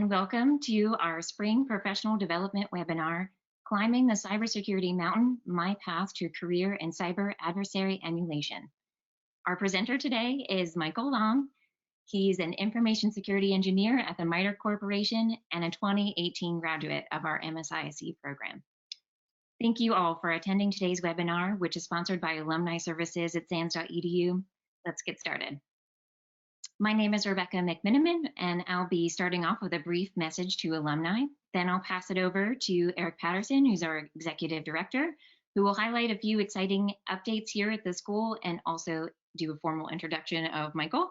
and welcome to our Spring Professional Development webinar, Climbing the Cybersecurity Mountain, My Path to Career in Cyber Adversary Emulation. Our presenter today is Michael Long. He's an information security engineer at the Mitre Corporation and a 2018 graduate of our MSISE program. Thank you all for attending today's webinar, which is sponsored by Alumni Services at SANS.edu. Let's get started. My name is Rebecca McMiniman, and I'll be starting off with a brief message to alumni. Then I'll pass it over to Eric Patterson, who's our executive director, who will highlight a few exciting updates here at the school and also do a formal introduction of Michael.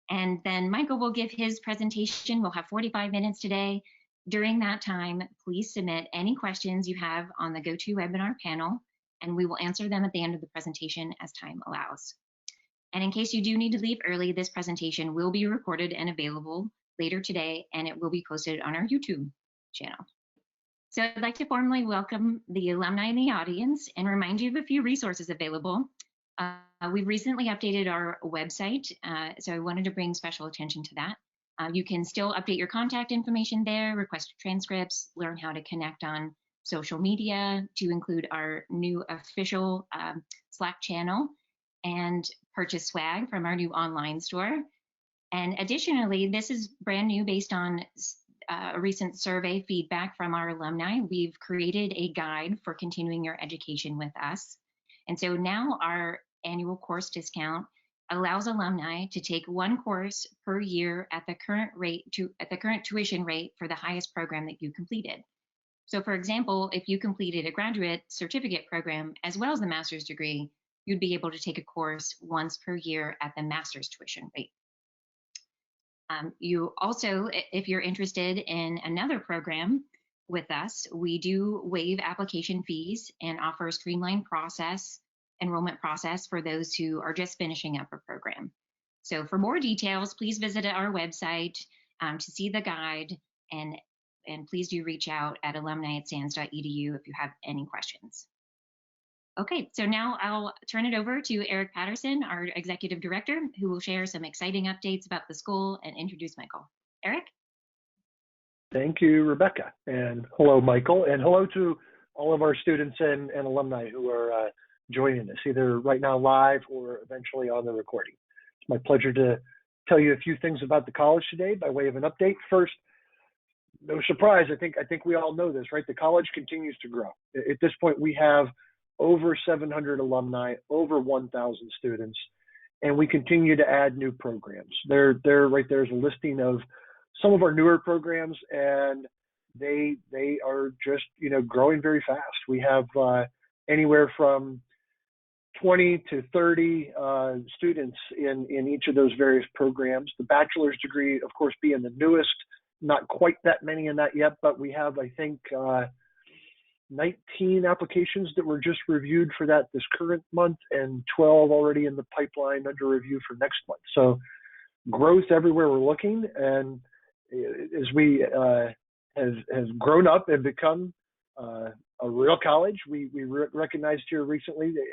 And then Michael will give his presentation. We'll have 45 minutes today. During that time, please submit any questions you have on the GoToWebinar panel, and we will answer them at the end of the presentation as time allows. And in case you do need to leave early, this presentation will be recorded and available later today, and it will be posted on our YouTube channel. So I'd like to formally welcome the alumni in the audience and remind you of a few resources available. We've recently updated our website, so I wanted to bring special attention to that. You can still update your contact information there, request transcripts, learn how to connect on social media to include our new official Slack channel, and purchase swag from our new online store. And additionally, this is brand new based on a recent survey feedback from our alumni. We've created a guide for continuing your education with us. And so now our annual course discount allows alumni to take one course per year at the current tuition rate for the highest program that you completed. So for example, if you completed a graduate certificate program as well as a master's degree, you'd be able to take a course once per year at the master's tuition rate. You also, if you're interested in another program with us, we do waive application fees and offer a streamlined enrollment process for those who are just finishing up a program. So for more details, please visit our website to see the guide, and please do reach out at alumni@sans.edu if you have any questions. Okay, so now I'll turn it over to Eric Patterson, our executive director, who will share some exciting updates about the school and introduce Michael. Eric? Thank you, Rebecca. And hello, Michael. And hello to all of our students and alumni who are joining us, either right now live or eventually on the recording. It's my pleasure to tell you a few things about the college today by way of an update. First, no surprise, I think we all know this, right? The college continues to grow. At this point, we have over 700 alumni, over 1,000 students, and we continue to add new programs. There right there's a listing of some of our newer programs, and they are just growing very fast. We have anywhere from 20 to 30 students in each of those various programs. The bachelor's degree, of course, being the newest, not quite that many in that yet, but we have, I think, 19 applications that were just reviewed for that this current month, and 12 already in the pipeline under review for next month. So growth everywhere we're looking, and as we have grown up and become a real college, we recognized here recently that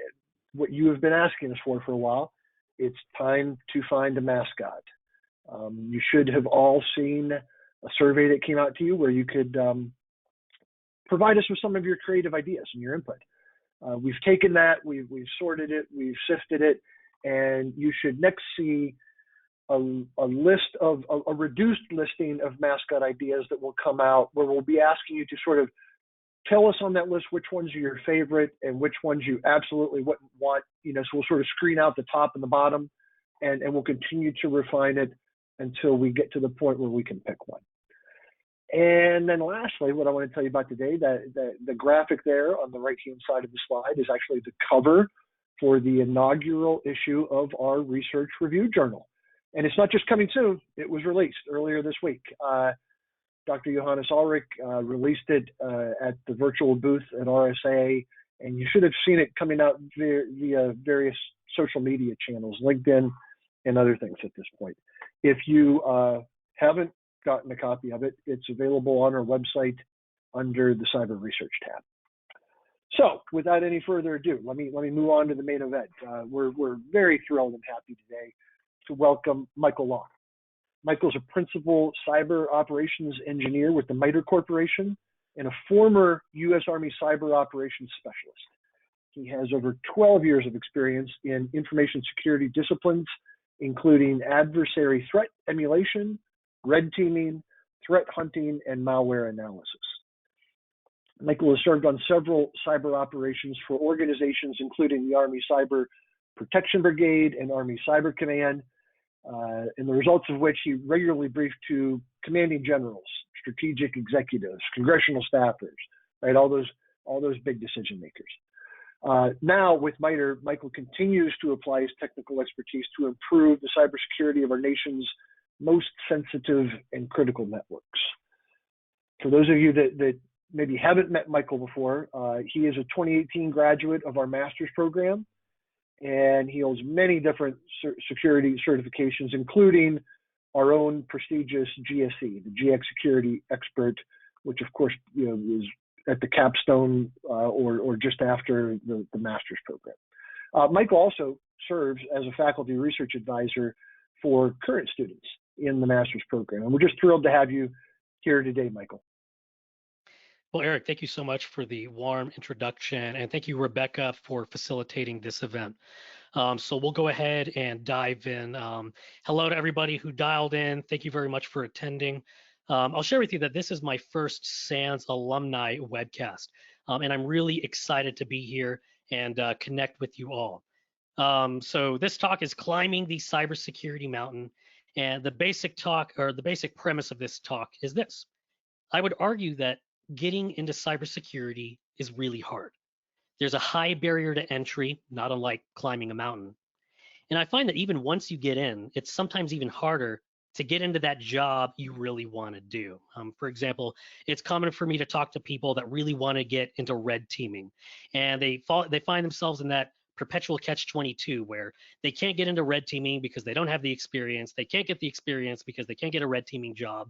what you have been asking us for a while. It's time to find a mascot. You should have all seen a survey that came out to you where you could provide us with some of your creative ideas and your input. We've taken that, we've sorted it, we've sifted it, and you should next see a reduced listing of mascot ideas that will come out, where we'll be asking you to sort of tell us on that list which ones are your favorite and which ones you absolutely wouldn't want. So we'll sort of screen out the top and the bottom, and we'll continue to refine it until we get to the point where we can pick one. And then lastly, what I want to tell you about today, the graphic there on the right-hand side of the slide is actually the cover for the inaugural issue of our research review journal. And it's not just coming soon, it was released earlier this week. Dr. Johannes Ulrich released it at the virtual booth at RSA, and you should have seen it coming out via various social media channels, LinkedIn and other things at this point. If you haven't gotten a copy of it, it's available on our website under the Cyber Research tab. So without any further ado, let me move on to the main event. We're very thrilled and happy today to welcome Michael Long. Michael's a principal cyber operations engineer with the Mitre Corporation and a former U.S. Army cyber operations specialist. He has over 12 years of experience in information security disciplines, including adversary threat emulation, red teaming, threat hunting, and malware analysis. Michael has served on several cyber operations for organizations including the Army Cyber Protection Brigade and Army Cyber Command, and the results of which he regularly briefed to commanding generals, strategic executives, congressional staffers, right? All those big decision makers. Now with Mitre, Michael continues to apply his technical expertise to improve the cybersecurity of our nation's most sensitive and critical networks. For those of you that maybe haven't met Michael before, he is a 2018 graduate of our master's program, and he holds many different security certifications, including our own prestigious GSE, the GX Security Expert, which of course is at the capstone or just after the master's program. Michael also serves as a faculty research advisor for current students in the master's program, and we're just thrilled to have you here today, Michael. Well, Eric, thank you so much for the warm introduction, and thank you, Rebecca, for facilitating this event. So we'll go ahead and dive in. Hello to everybody who dialed in. Thank you very much for attending. I'll share with you that this is my first SANS alumni webcast, and I'm really excited to be here and connect with you all. So this talk is Climbing the Cybersecurity Mountain, and the basic premise of this talk is this. I would argue that getting into cybersecurity is really hard. There's a high barrier to entry, not unlike climbing a mountain. And I find that even once you get in, it's sometimes even harder to get into that job you really want to do. For example, it's common for me to talk to people that really want to get into red teaming, and they find themselves in that perpetual catch-22 where they can't get into red teaming because they don't have the experience. They can't get the experience because they can't get a red teaming job.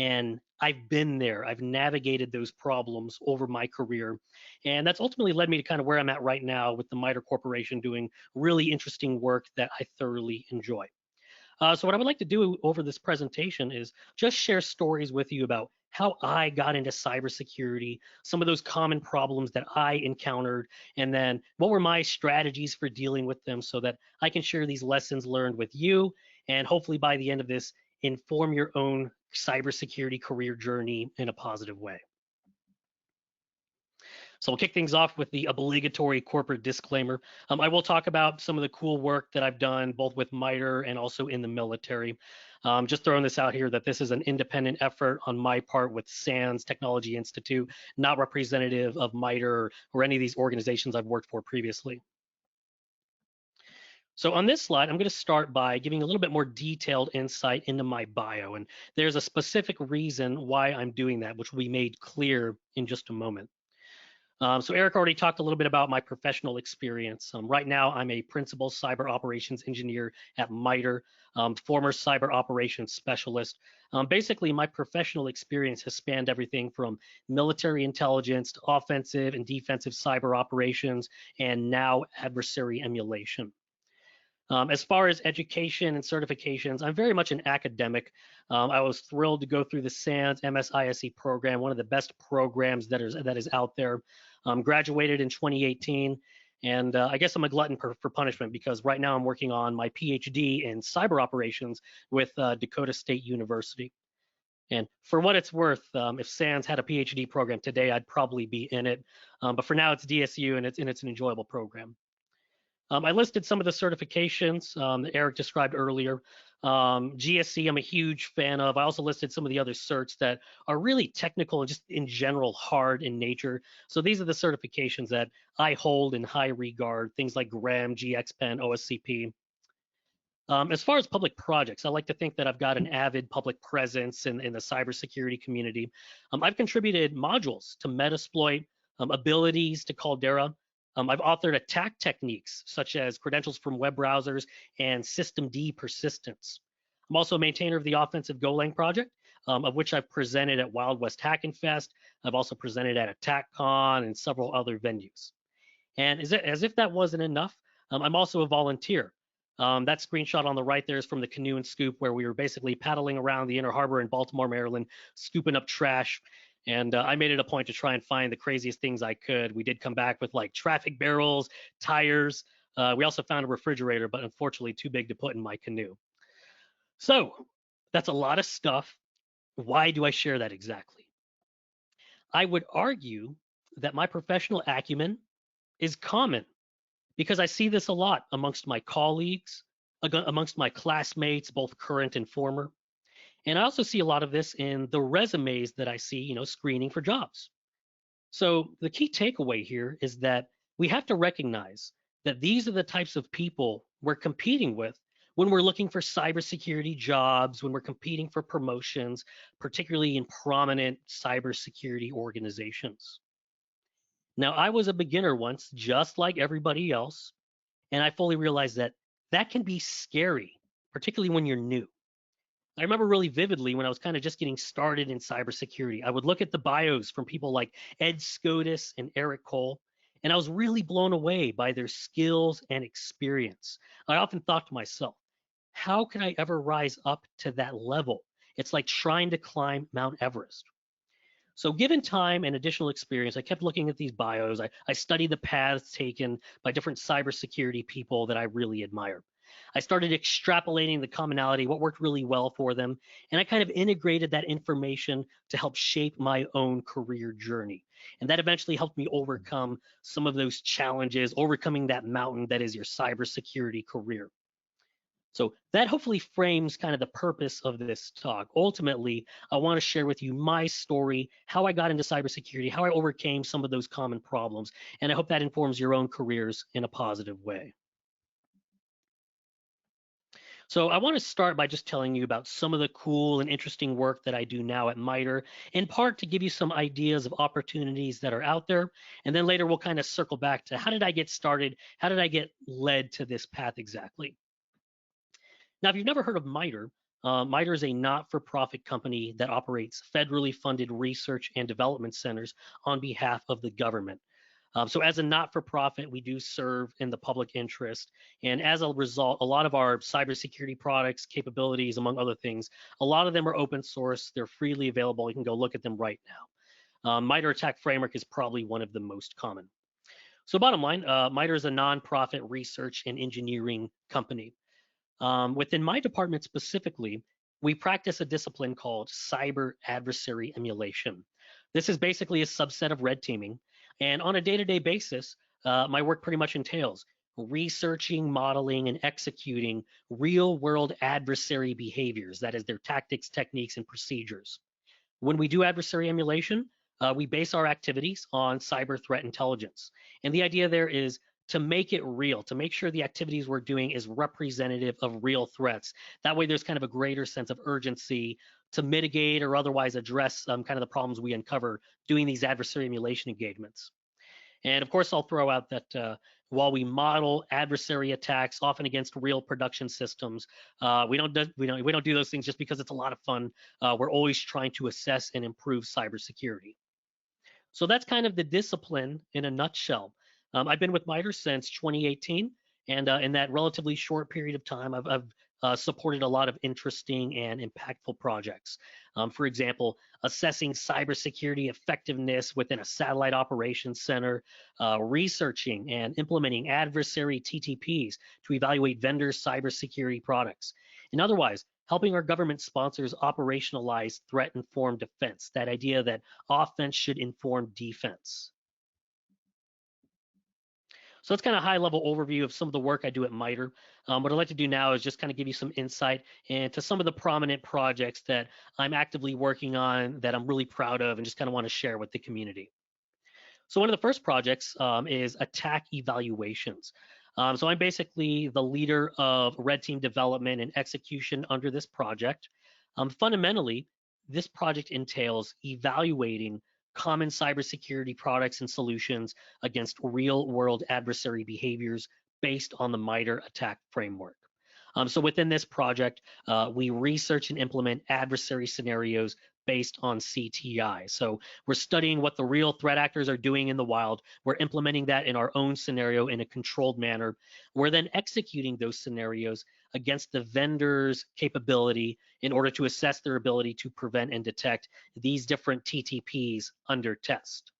And I've been there. I've navigated those problems over my career. And that's ultimately led me to kind of where I'm at right now with the Mitre Corporation, doing really interesting work that I thoroughly enjoy. So what I would like to do over this presentation is just share stories with you about how I got into cybersecurity, some of those common problems that I encountered, and then what were my strategies for dealing with them so that I can share these lessons learned with you, and hopefully by the end of this, inform your own cybersecurity career journey in a positive way. So we'll kick things off with the obligatory corporate disclaimer. I will talk about some of the cool work that I've done both with Mitre and also in the military. Just throwing this out here that this is an independent effort on my part with SANS Technology Institute, not representative of Mitre or any of these organizations I've worked for previously. So on this slide, I'm going to start by giving a little bit more detailed insight into my bio. And there's a specific reason why I'm doing that, which will be made clear in just a moment. So Eric already talked a little bit about my professional experience. Right now, I'm a principal cyber operations engineer at Mitre, former cyber operations specialist. Basically, my professional experience has spanned everything from military intelligence to offensive and defensive cyber operations, and now adversary emulation. As far as education and certifications, I'm very much an academic. I was thrilled to go through the SANS MSISE program, one of the best programs that is out there. Graduated in 2018, and I guess I'm a glutton for punishment because right now I'm working on my PhD in cyber operations with Dakota State University. And for what it's worth, if SANS had a PhD program today, I'd probably be in it. But for now, it's DSU, and it's an enjoyable program. I listed some of the certifications that Eric described earlier. GSC, I'm a huge fan of. I also listed some of the other certs that are really technical and just in general hard in nature. So these are the certifications that I hold in high regard, things like GRAM, GXPen, OSCP. As far as public projects, I like to think that I've got an avid public presence in the cybersecurity community. I've contributed modules to Metasploit, abilities to Caldera. I've authored attack techniques such as credentials from web browsers and systemd persistence. I'm also a maintainer of the offensive Golang project, of which I've presented at Wild West Hackin' Fest. I've also presented at AttackCon and several other venues. And as if that wasn't enough, I'm also a volunteer. That screenshot on the right there is from the Canoe and Scoop, where we were basically paddling around the Inner Harbor in Baltimore, Maryland, scooping up trash. And I made it a point to try and find the craziest things I could. We did come back with like traffic barrels, tires. We also found a refrigerator, but unfortunately too big to put in my canoe. So that's a lot of stuff. Why do I share that exactly? I would argue that my professional acumen is common because I see this a lot amongst my colleagues, amongst my classmates, both current and former. And I also see a lot of this in the resumes that I see, screening for jobs. So the key takeaway here is that we have to recognize that these are the types of people we're competing with when we're looking for cybersecurity jobs, when we're competing for promotions, particularly in prominent cybersecurity organizations. Now, I was a beginner once, just like everybody else, and I fully realized that that can be scary, particularly when you're new. I remember really vividly when I was kind of just getting started in cybersecurity. I would look at the bios from people like Ed Scotus and Eric Cole, and I was really blown away by their skills and experience. I often thought to myself, how can I ever rise up to that level? It's like trying to climb Mount Everest. So, given time and additional experience, I kept looking at these bios. I studied the paths taken by different cybersecurity people that I really admire. I started extrapolating the commonality, what worked really well for them, and I kind of integrated that information to help shape my own career journey. And that eventually helped me overcome some of those challenges, overcoming that mountain that is your cybersecurity career. So that hopefully frames kind of the purpose of this talk. Ultimately, I want to share with you my story, how I got into cybersecurity, how I overcame some of those common problems, and I hope that informs your own careers in a positive way. So I want to start by just telling you about some of the cool and interesting work that I do now at Mitre, in part to give you some ideas of opportunities that are out there. And then later we'll kind of circle back to how did I get started? How did I get led to this path exactly? Now, if you've never heard of Mitre, Mitre is a not-for-profit company that operates federally funded research and development centers on behalf of the government. So as a not-for-profit, we do serve in the public interest. And as a result, a lot of our cybersecurity products, capabilities, among other things, a lot of them are open source. They're freely available. You can go look at them right now. Mitre Attack Framework is probably one of the most common. So bottom line, Mitre is a nonprofit research and engineering company. Within my department specifically, we practice a discipline called cyber adversary emulation. This is basically a subset of red teaming. And on a day-to-day basis, my work pretty much entails researching, modeling, and executing real-world adversary behaviors. That is, their tactics, techniques, and procedures. When we do adversary emulation, we base our activities on cyber threat intelligence. And the idea there is to make it real, to make sure the activities we're doing is representative of real threats. That way there's kind of a greater sense of urgency to mitigate or otherwise address kind of the problems we uncover doing these adversary emulation engagements. And of course, I'll throw out that while we model adversary attacks, often against real production systems, we don't do those things just because it's a lot of fun. We're always trying to assess and improve cybersecurity. So that's kind of the discipline in a nutshell. I've been with Mitre since 2018, and in that relatively short period of time, I've supported a lot of interesting and impactful projects. For example, assessing cybersecurity effectiveness within a satellite operations center, researching and implementing adversary TTPs to evaluate vendor cybersecurity products, and otherwise helping our government sponsors operationalize threat-informed defense, that idea that offense should inform defense. So that's kind of a high-level overview of some of the work I do at Mitre. What I'd like to do now is just kind of give you some insight into some of the prominent projects that I'm actively working on that I'm really proud of and just kind of want to share with the community. So one of the first projects is attack evaluations. So I'm basically the leader of red team development and execution under this project. Fundamentally, this project entails evaluating common cybersecurity products and solutions against real-world adversary behaviors based on the Mitre attack framework. So within this project, we research and implement adversary scenarios based on CTI. So we're studying what the real threat actors are doing in the wild. We're implementing that in our own scenario in a controlled manner. We're then executing those scenarios against the vendor's capability in order to assess their ability to prevent and detect these different TTPs under test.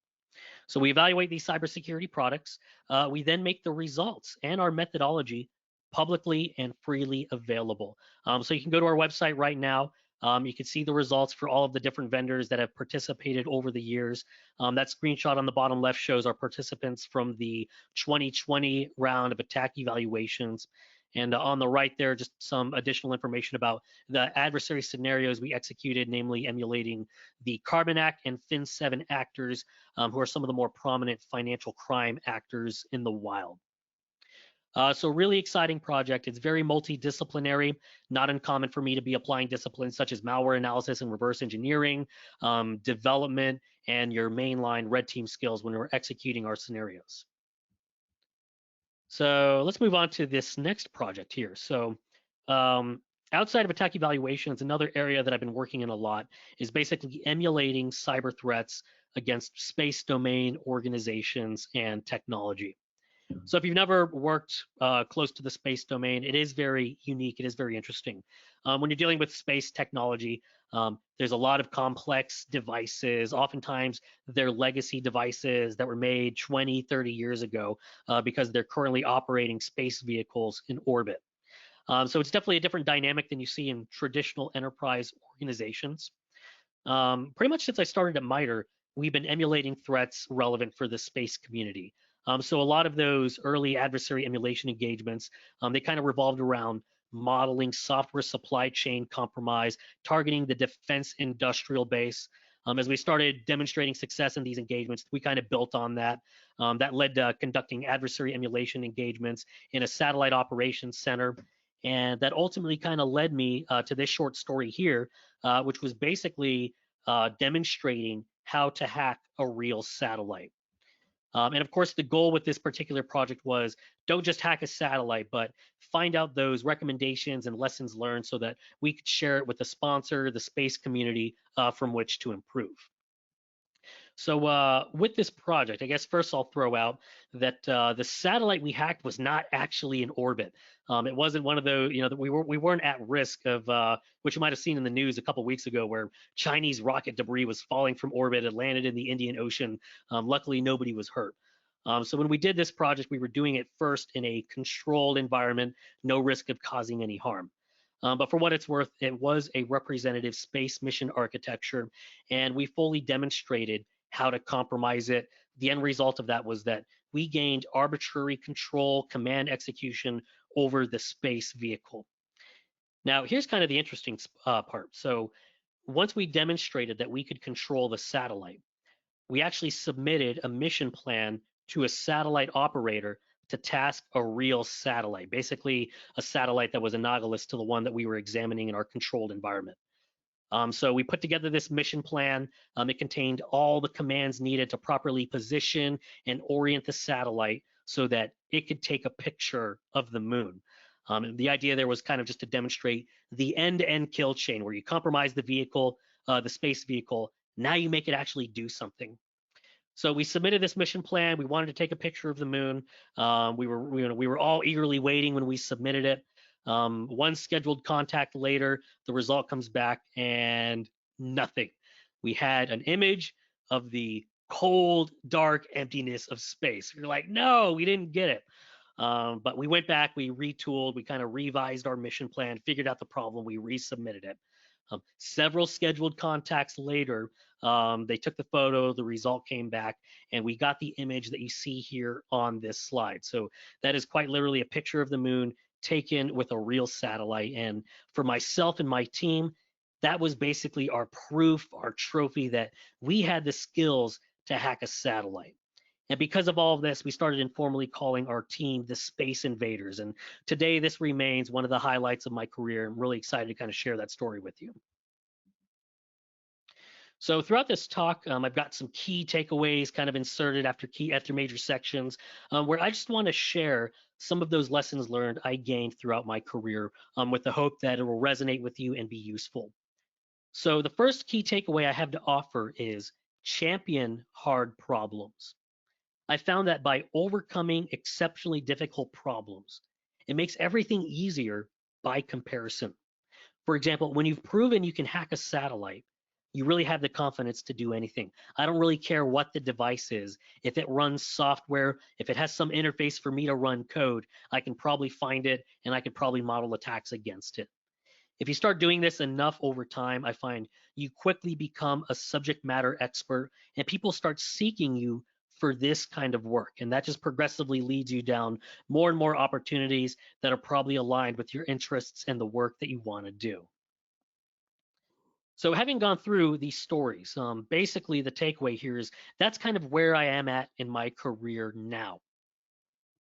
So we evaluate these cybersecurity products. We then make the results and our methodology publicly and freely available. So you can go to our website right now. You can see the results for all of the different vendors that have participated over the years. That screenshot on the bottom left shows our participants from the 2020 round of attack evaluations. And on the right there, just some additional information about the adversary scenarios we executed, namely emulating the Carbon Act and Fin7 actors, who are some of the more prominent financial crime actors in the wild. So really exciting project. It's very multidisciplinary, not uncommon for me to be applying disciplines such as malware analysis and reverse engineering, development, and your mainline red team skills when we're executing our scenarios. So let's move on to this next project here. So outside of attack evaluations, another area that I've been working in a lot is basically emulating cyber threats against space domain organizations and technology. So if you've never worked close to the space domain, it is very unique. It is very interesting. When you're dealing with space technology, there's a lot of complex devices. Oftentimes, they're legacy devices that were made 20, 30 years ago because they're currently operating space vehicles in orbit. So it's definitely a different dynamic than you see in traditional enterprise organizations. Pretty much since I started at Mitre, we've been emulating threats relevant for the space community. So a lot of those early adversary emulation engagements, they kind of revolved around modeling software supply chain compromise, targeting the defense industrial base. As we started demonstrating success in these engagements, we kind of built on that. That led to conducting adversary emulation engagements in a satellite operations center. And that ultimately kind of led me to this short story here, which was basically demonstrating how to hack a real satellite. And of course, the goal with this particular project was don't just hack a satellite, but find out those recommendations and lessons learned so that we could share it with the sponsor, the space community, from which to improve. So with this project, I guess first I'll throw out that the satellite we hacked was not actually in orbit. It wasn't one of those, that we weren't at risk of, which you might have seen in the news a couple weeks ago, where Chinese rocket debris was falling from orbit. It landed in the Indian Ocean. Luckily, nobody was hurt. So when we did this project, we were doing it first in a controlled environment, no risk of causing any harm. But for what it's worth, it was a representative space mission architecture, and we fully demonstrated how to compromise it. The end result of that was that we gained arbitrary control, command execution over the space vehicle. Now, here's kind of the interesting part. So once we demonstrated that we could control the satellite, we actually submitted a mission plan to a satellite operator to task a real satellite, basically a satellite that was analogous to the one that we were examining in our controlled environment. So we put together this mission plan. It contained all the commands needed to properly position and orient the satellite so that it could take a picture of the moon. And the idea there was kind of just to demonstrate the end-to-end kill chain where you compromise the vehicle, the space vehicle. Now you make it actually do something. So we submitted this mission plan. We wanted to take a picture of the moon. We were all eagerly waiting when we submitted it. One scheduled contact later, the result comes back and nothing. We had an image of the cold, dark emptiness of space. We're like, no, we didn't get it. But we went back, we retooled, we kind of revised our mission plan, figured out the problem, we resubmitted it. Several scheduled contacts later, they took the photo, the result came back, and we got the image that you see here on this slide. So that is quite literally a picture of the moon taken with a real satellite. And for myself and my team, that was basically our proof, our trophy that we had the skills to hack a satellite. And because of all of this, we started informally calling our team the Space Invaders. And today, this remains one of the highlights of my career. I'm really excited to kind of share that story with you. So throughout this talk, I've got some key takeaways kind of inserted after major sections, where I just want to share some of those lessons learned I gained throughout my career, with the hope that it will resonate with you and be useful. So the first key takeaway I have to offer is champion hard problems. I found that by overcoming exceptionally difficult problems, it makes everything easier by comparison. For example, when you've proven you can hack a satellite, you really have the confidence to do anything. I don't really care what the device is. If it runs software, if it has some interface for me to run code, I can probably find it and I could probably model attacks against it. If you start doing this enough over time, I find you quickly become a subject matter expert and people start seeking you for this kind of work. And that just progressively leads you down more and more opportunities that are probably aligned with your interests and the work that you want to do. So having gone through these stories, basically the takeaway here is that's kind of where I am at in my career now.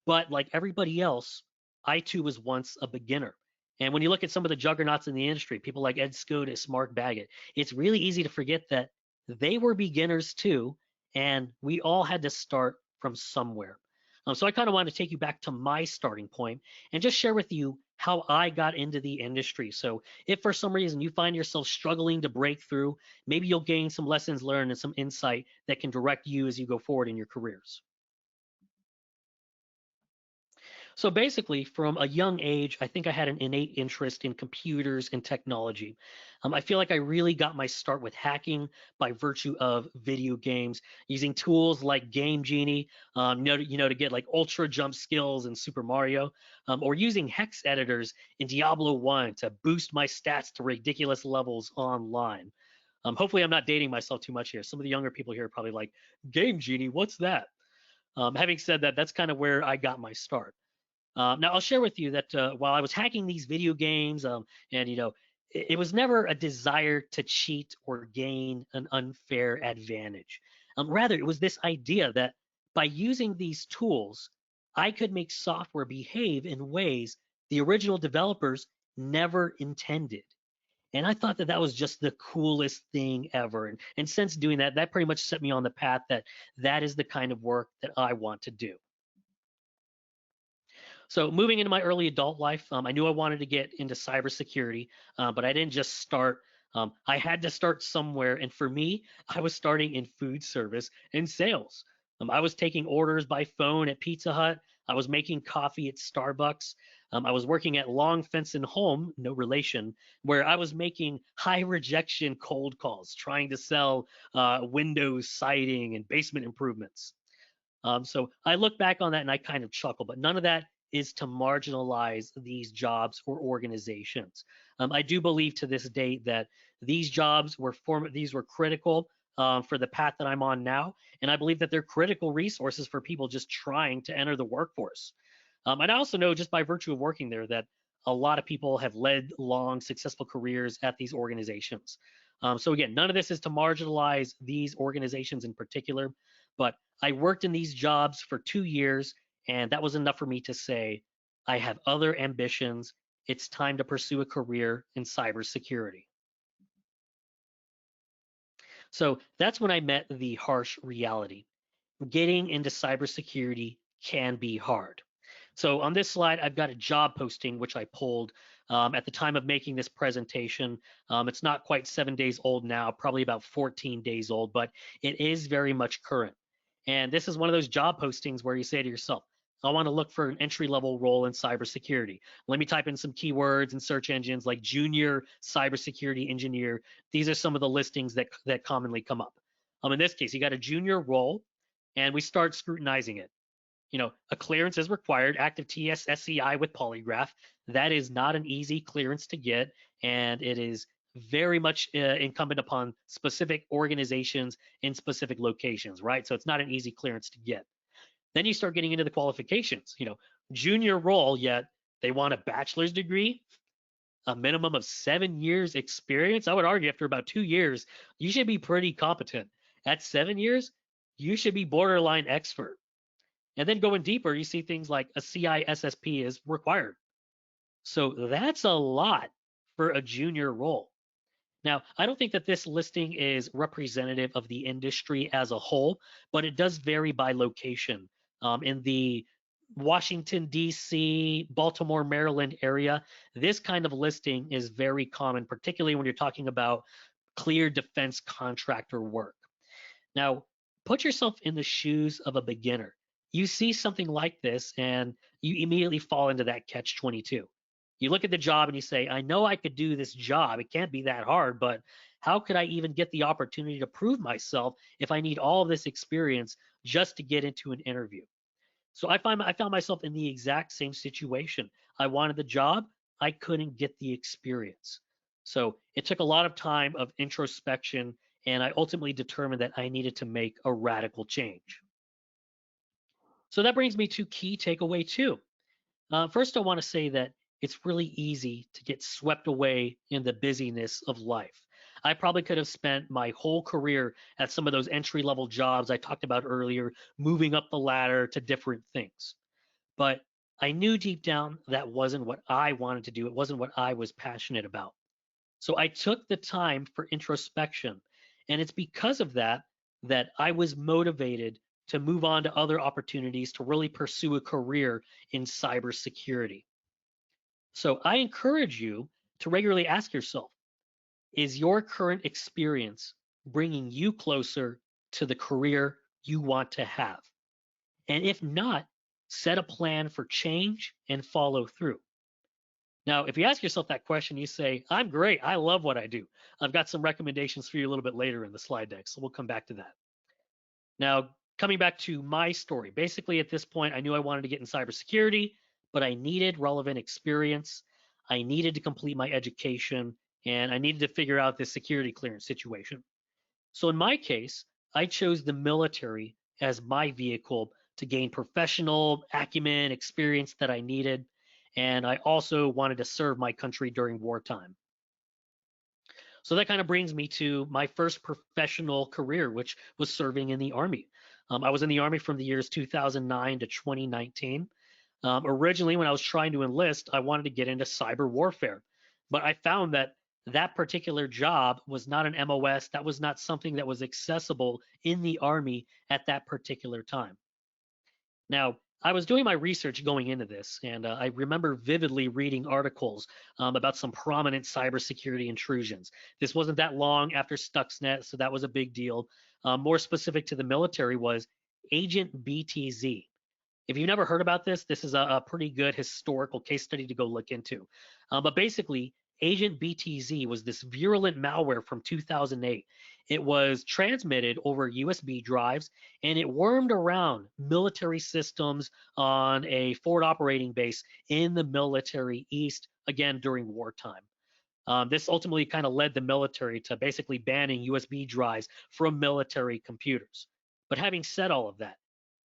But like everybody else, I too was once a beginner. And when you look at some of the juggernauts in the industry, people like Ed Scotus, Mark Baggett, it's really easy to forget that they were beginners too, and we all had to start from somewhere. So I kind of want to take you back to my starting point and just share with you how I got into the industry. So if for some reason you find yourself struggling to break through, maybe you'll gain some lessons learned and some insight that can direct you as you go forward in your careers. So basically, from a young age, I think I had an innate interest in computers and technology. I feel like I really got my start with hacking by virtue of video games, using tools like Game Genie, to get like ultra jump skills in Super Mario, or using hex editors in Diablo 1 to boost my stats to ridiculous levels online. Hopefully, I'm not dating myself too much here. Some of the younger people here are probably like, Game Genie, what's that? Having said that, that's kind of where I got my start. Now, I'll share with you that while I was hacking these video games, and it was never a desire to cheat or gain an unfair advantage. Rather, it was this idea that by using these tools, I could make software behave in ways the original developers never intended. And I thought that that was just the coolest thing ever. And since doing that, that pretty much set me on the path that that is the kind of work that I want to do. So moving into my early adult life, I knew I wanted to get into cybersecurity, but I didn't just start. I had to start somewhere, and for me, I was starting in food service and sales. I was taking orders by phone at Pizza Hut. I was making coffee at Starbucks. I was working at Long Fence and Home, no relation, where I was making high rejection cold calls, trying to sell windows siding and basement improvements. So I look back on that and I kind of chuckle, but none of that is to marginalize these jobs or organizations. I do believe to this day that these jobs were critical for the path that I'm on now, and I believe that they're critical resources for people just trying to enter the workforce. And I also know just by virtue of working there that a lot of people have led long, successful careers at these organizations. So again, none of this is to marginalize these organizations in particular, but I worked in these jobs for 2 years, and that was enough for me to say, I have other ambitions. It's time to pursue a career in cybersecurity. So that's when I met the harsh reality. Getting into cybersecurity can be hard. So on this slide, I've got a job posting, which I pulled at the time of making this presentation. It's not quite 7 days old now, probably about 14 days old, but it is very much current. And this is one of those job postings where you say to yourself, I want to look for an entry-level role in cybersecurity. Let me type in some keywords in search engines like junior cybersecurity engineer. These are some of the listings that commonly come up. In this case, you got a junior role, and we start scrutinizing it. A clearance is required, active TS/SCI with polygraph. That is not an easy clearance to get, and it is very much incumbent upon specific organizations in specific locations, right? So it's not an easy clearance to get. Then you start getting into the qualifications, junior role, yet they want a bachelor's degree, a minimum of 7 years experience. I would argue after about 2 years, you should be pretty competent. At 7 years, you should be borderline expert. And then going deeper, you see things like a CISSP is required. So that's a lot for a junior role. Now, I don't think that this listing is representative of the industry as a whole, but it does vary by location. In the Washington, D.C., Baltimore, Maryland area, this kind of listing is very common, particularly when you're talking about clear defense contractor work. Now, put yourself in the shoes of a beginner. You see something like this and you immediately fall into that catch-22. You look at the job and you say, I know I could do this job. It can't be that hard, but how could I even get the opportunity to prove myself if I need all of this experience just to get into an interview? So I found myself in the exact same situation. I wanted the job, I couldn't get the experience. So it took a lot of time of introspection, and I ultimately determined that I needed to make a radical change. So that brings me to key takeaway 2. First, I want to say that it's really easy to get swept away in the busyness of life. I probably could have spent my whole career at some of those entry-level jobs I talked about earlier, moving up the ladder to different things. But I knew deep down that wasn't what I wanted to do. It wasn't what I was passionate about. So I took the time for introspection. And it's because of that that I was motivated to move on to other opportunities to really pursue a career in cybersecurity. So I encourage you to regularly ask yourself, is your current experience bringing you closer to the career you want to have? And if not, set a plan for change and follow through. Now, if you ask yourself that question, you say, I'm great. I love what I do. I've got some recommendations for you a little bit later in the slide deck, so we'll come back to that. Now, coming back to my story, basically at this point, I knew I wanted to get in cybersecurity, but I needed relevant experience. I needed to complete my education, and I needed to figure out this security clearance situation. So in my case, I chose the military as my vehicle to gain professional acumen, experience that I needed, and I also wanted to serve my country during wartime. So that kind of brings me to my first professional career, which was serving in the Army. I was in the Army from the years 2009 to 2019. Originally, when I was trying to enlist, I wanted to get into cyber warfare, but I found that that particular job was not an MOS. That was not something that was accessible in the Army at that particular time. Now, I was doing my research going into this, and I remember vividly reading articles about some prominent cybersecurity intrusions. This wasn't that long after Stuxnet, so that was a big deal. More specific to the military was Agent BTZ. If you've never heard about this, this is a pretty good historical case study to go look into. But basically, Agent BTZ was this virulent malware from 2008. It was transmitted over USB drives, and it wormed around military systems on a forward operating base in the military East, again, during wartime. This ultimately kind of led the military to basically banning USB drives from military computers. But having said all of that,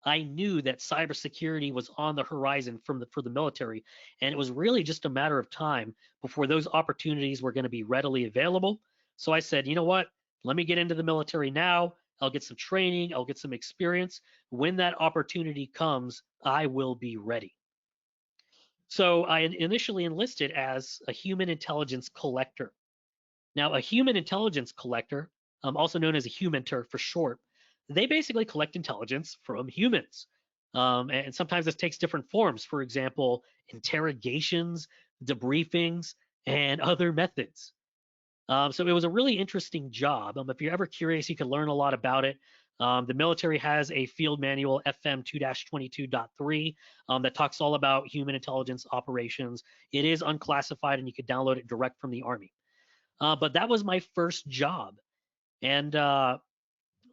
I knew that cybersecurity was on the horizon for the military, and it was really just a matter of time before those opportunities were going to be readily available. So I said, you know what? Let me get into the military now. I'll get some training. I'll get some experience. When that opportunity comes, I will be ready. So I initially enlisted as a human intelligence collector. Now, a human intelligence collector, also known as a humanter for short, they basically collect intelligence from humans. And sometimes this takes different forms. For example, interrogations, debriefings, and other methods. So it was a really interesting job. If you're ever curious, you can learn a lot about it. The military has a field manual, FM 2-22.3, that talks all about human intelligence operations. It is unclassified, and you can download it direct from the Army. But that was my first job. And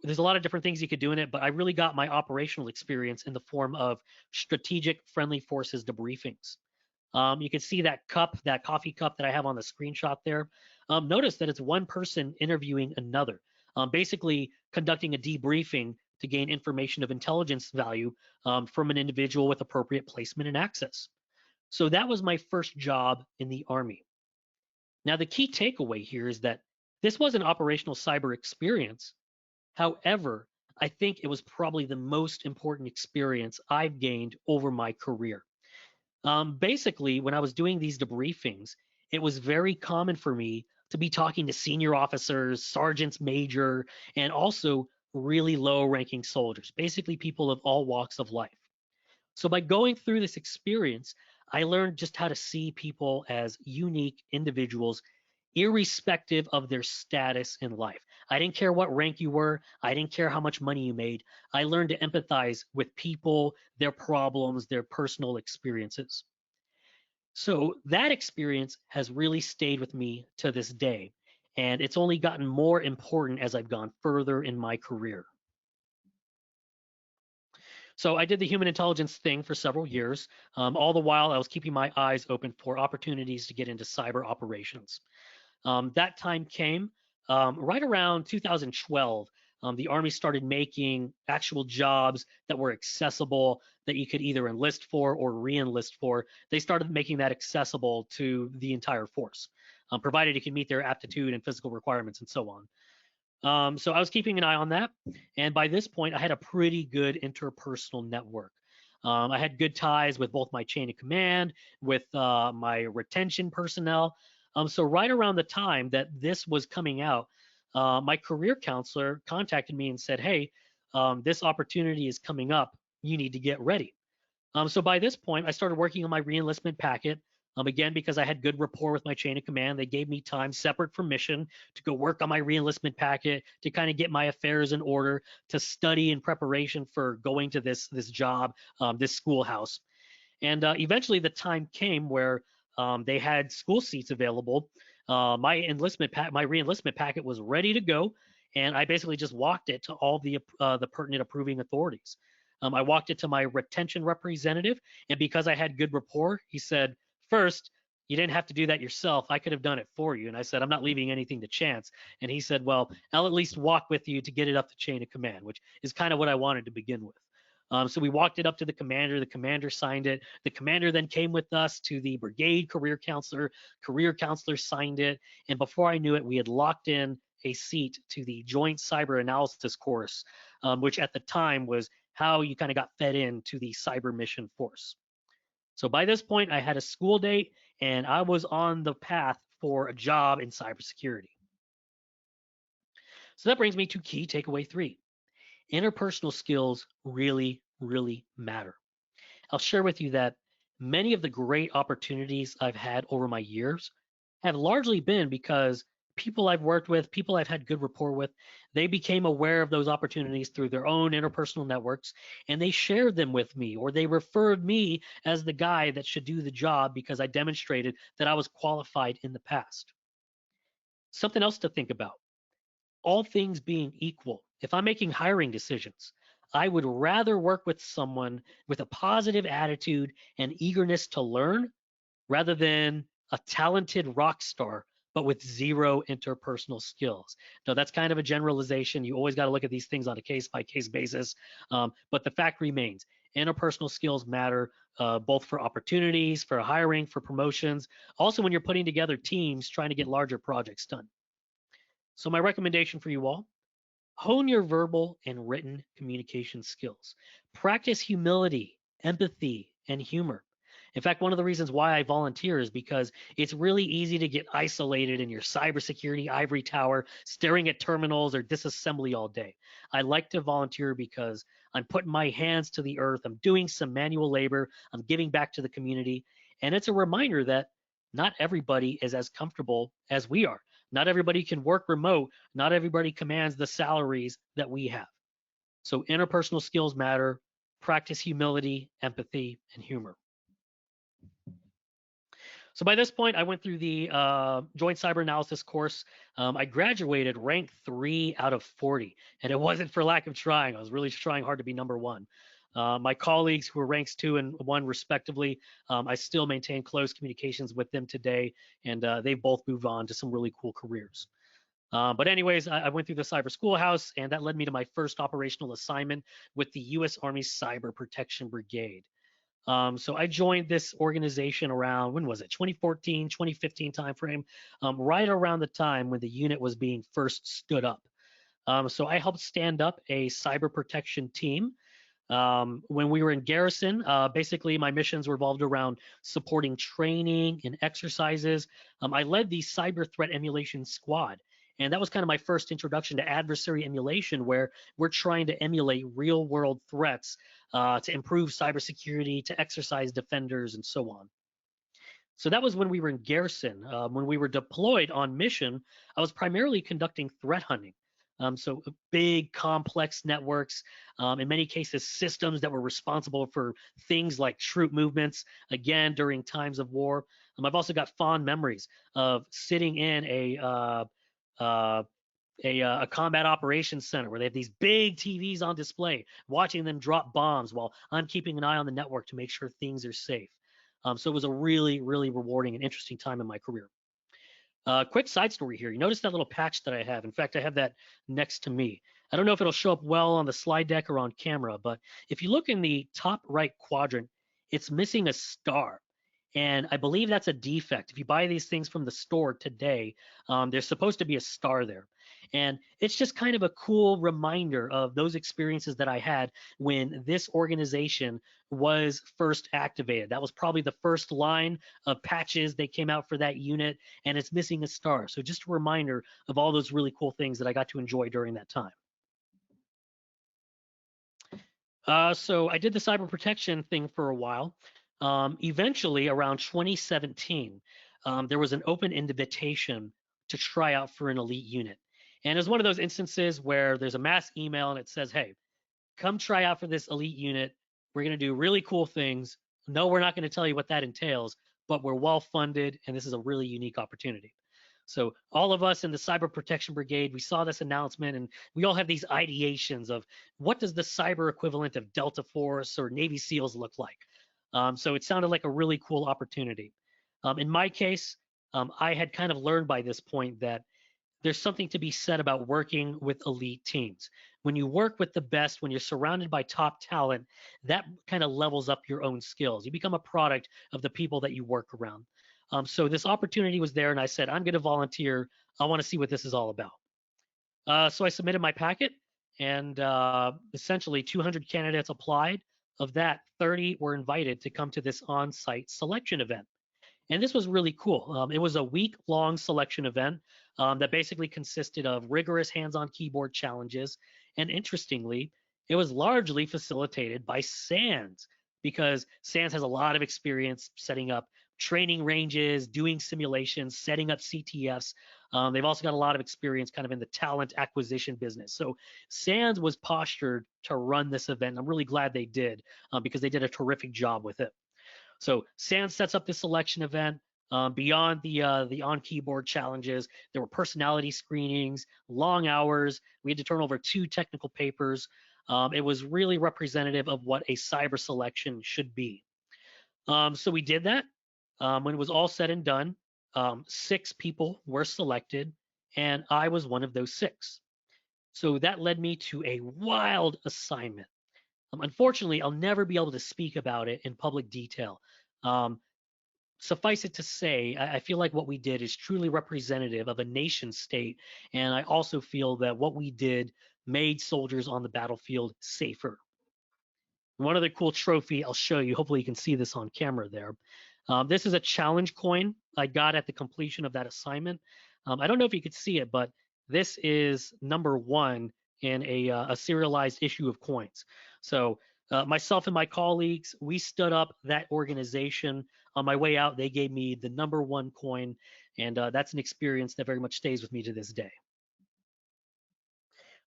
there's a lot of different things you could do in it, but I really got my operational experience in the form of strategic friendly forces debriefings. You can see that cup, that coffee cup that I have on the screenshot there. Notice that it's one person interviewing another, basically conducting a debriefing to gain information of intelligence value from an individual with appropriate placement and access. So that was my first job in the Army. Now, the key takeaway here is that this was an operational cyber experience. However, I think it was probably the most important experience I've gained over my career. Basically, when I was doing these debriefings, it was very common for me to be talking to senior officers, sergeants major, and also really low ranking soldiers, basically people of all walks of life. So by going through this experience, I learned just how to see people as unique individuals, irrespective of their status in life. I didn't care what rank you were. I didn't care how much money you made. I learned to empathize with people, their problems, their personal experiences. So that experience has really stayed with me to this day. And it's only gotten more important as I've gone further in my career. So I did the human intelligence thing for several years. All the while, I was keeping my eyes open for opportunities to get into cyber operations. That time came right around 2012. The Army started making actual jobs that were accessible that you could either enlist for or re-enlist for. They started making that accessible to the entire force, provided you can meet their aptitude and physical requirements and so on. So I was keeping an eye on that. And by this point, I had a pretty good interpersonal network. I had good ties with both my chain of command, with my retention personnel. So right around the time that this was coming out, my career counselor contacted me and said, hey, this opportunity is coming up. You need to get ready. So by this point, I started working on my reenlistment packet. Again, because I had good rapport with my chain of command, they gave me time separate from mission to go work on my reenlistment packet, to kind of get my affairs in order, to study in preparation for going to this job, this schoolhouse. And eventually the time came where they had school seats available. My reenlistment packet was ready to go, and I basically just walked it to all the pertinent approving authorities. I walked it to my retention representative, and because I had good rapport, he said, first, you didn't have to do that yourself. I could have done it for you. And I said, I'm not leaving anything to chance. And he said, well, I'll at least walk with you to get it up the chain of command, which is kind of what I wanted to begin with. So we walked it up to the commander signed it. The commander then came with us to the brigade career counselor signed it. And before I knew it, we had locked in a seat to the joint cyber analysis course, which at the time was how you kind of got fed into the cyber mission force. So by this point, I had a school date and I was on the path for a job in cybersecurity. So that brings me to key takeaway 3. Interpersonal skills really, really matter. I'll share with you that many of the great opportunities I've had over my years have largely been because people I've worked with, people I've had good rapport with, they became aware of those opportunities through their own interpersonal networks, and they shared them with me, or they referred me as the guy that should do the job because I demonstrated that I was qualified in the past. Something else to think about. All things being equal, if I'm making hiring decisions, I would rather work with someone with a positive attitude and eagerness to learn rather than a talented rock star, but with zero interpersonal skills. Now, that's kind of a generalization. You always got to look at these things on a case-by-case basis. But the fact remains, interpersonal skills matter both for opportunities, for hiring, for promotions, also when you're putting together teams trying to get larger projects done. So my recommendation for you all, hone your verbal and written communication skills. Practice humility, empathy, and humor. In fact, one of the reasons why I volunteer is because it's really easy to get isolated in your cybersecurity ivory tower, staring at terminals or disassembly all day. I like to volunteer because I'm putting my hands to the earth, I'm doing some manual labor, I'm giving back to the community, and it's a reminder that not everybody is as comfortable as we are. Not everybody can work remote. Not everybody commands the salaries that we have. So interpersonal skills matter. Practice humility, empathy, and humor. So by this point, I went through the Joint Cyber Analysis course. I graduated rank 3 out of 40, and it wasn't for lack of trying. I was really trying hard to be number 1. My colleagues who were ranks 2 and 1 respectively, I still maintain close communications with them today, and they've both moved on to some really cool careers. But anyways, I went through the Cyber Schoolhouse, and that led me to my first operational assignment with the U.S. Army Cyber Protection Brigade. So I joined this organization around, when was it, 2014, 2015 timeframe, right around the time when the unit was being first stood up. So I helped stand up a cyber protection team. When we were in garrison, basically my missions revolved around supporting training and exercises. I led the cyber threat emulation squad. And that was kind of my first introduction to adversary emulation, where we're trying to emulate real world threats to improve cybersecurity, to exercise defenders, and so on. So that was when we were in garrison. When we were deployed on mission, I was primarily conducting threat hunting. So big, complex networks, in many cases, systems that were responsible for things like troop movements, again, during times of war. I've also got fond memories of sitting in a combat operations center where they have these big TVs on display, watching them drop bombs while I'm keeping an eye on the network to make sure things are safe. So it was a really, really rewarding and interesting time in my career. Quick side story here. You notice that little patch that I have. In fact, I have that next to me. I don't know if it'll show up well on the slide deck or on camera, but if you look in the top right quadrant, it's missing a star. And I believe that's a defect. If you buy these things from the store today, there's supposed to be a star there. And it's just kind of a cool reminder of those experiences that I had when this organization was first activated. That was probably the first line of patches that came out for that unit, and it's missing a star. So just a reminder of all those really cool things that I got to enjoy during that time. So I did the cyber protection thing for a while. Eventually, around 2017, there was an open invitation to try out for an elite unit. And it was one of those instances where there's a mass email and it says, hey, come try out for this elite unit. We're going to do really cool things. No, we're not going to tell you what that entails, but we're well funded, and this is a really unique opportunity. So all of us in the Cyber Protection Brigade, we saw this announcement, and we all have these ideations of what does the cyber equivalent of Delta Force or Navy SEALs look like? So it sounded like a really cool opportunity. In my case, I had kind of learned by this point that there's something to be said about working with elite teams. When you work with the best, when you're surrounded by top talent, that kind of levels up your own skills. You become a product of the people that you work around. So this opportunity was there, and I said, I'm going to volunteer. I want to see what this is all about. So I submitted my packet, and essentially 200 candidates applied. Of that, 30 were invited to come to this on-site selection event. And this was really cool. It was a week-long selection event that basically consisted of rigorous hands-on keyboard challenges. And interestingly, it was largely facilitated by SANS, because SANS has a lot of experience setting up training ranges, doing simulations, setting up CTFs. They've also got a lot of experience kind of in the talent acquisition business. So SANS was postured to run this event. I'm really glad they did, because they did a terrific job with it. So SANS sets up this selection event. Beyond the on-keyboard challenges, there were personality screenings, long hours. We had to turn over 2 technical papers. It was really representative of what a cyber selection should be. So we did that. When it was all said and done, 6 people were selected, and I was one of those 6. So that led me to a wild assignment. Unfortunately, I'll never be able to speak about it in public detail. Suffice it to say, I feel like what we did is truly representative of a nation state, and I also feel that what we did made soldiers on the battlefield safer. One other cool trophy I'll show you, hopefully you can see this on camera there. This is a challenge coin I got at the completion of that assignment. I don't know if you could see it, but this is number 1 in a serialized issue of coins. So myself and my colleagues, we stood up that organization. On my way out, they gave me the number 1 coin, and that's an experience that very much stays with me to this day.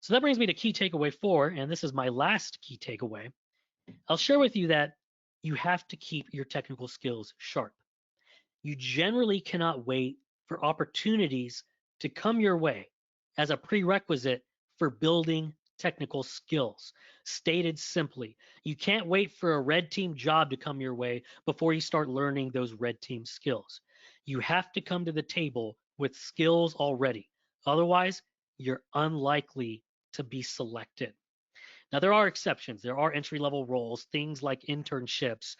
So that brings me to key takeaway 4, and this is my last key takeaway. I'll share with you that you have to keep your technical skills sharp. You generally cannot wait for opportunities to come your way as a prerequisite for building technical skills. Stated simply, you can't wait for a red team job to come your way before you start learning those red team skills. You have to come to the table with skills already. Otherwise, you're unlikely to be selected. Now, there are exceptions. There are entry-level roles, things like internships,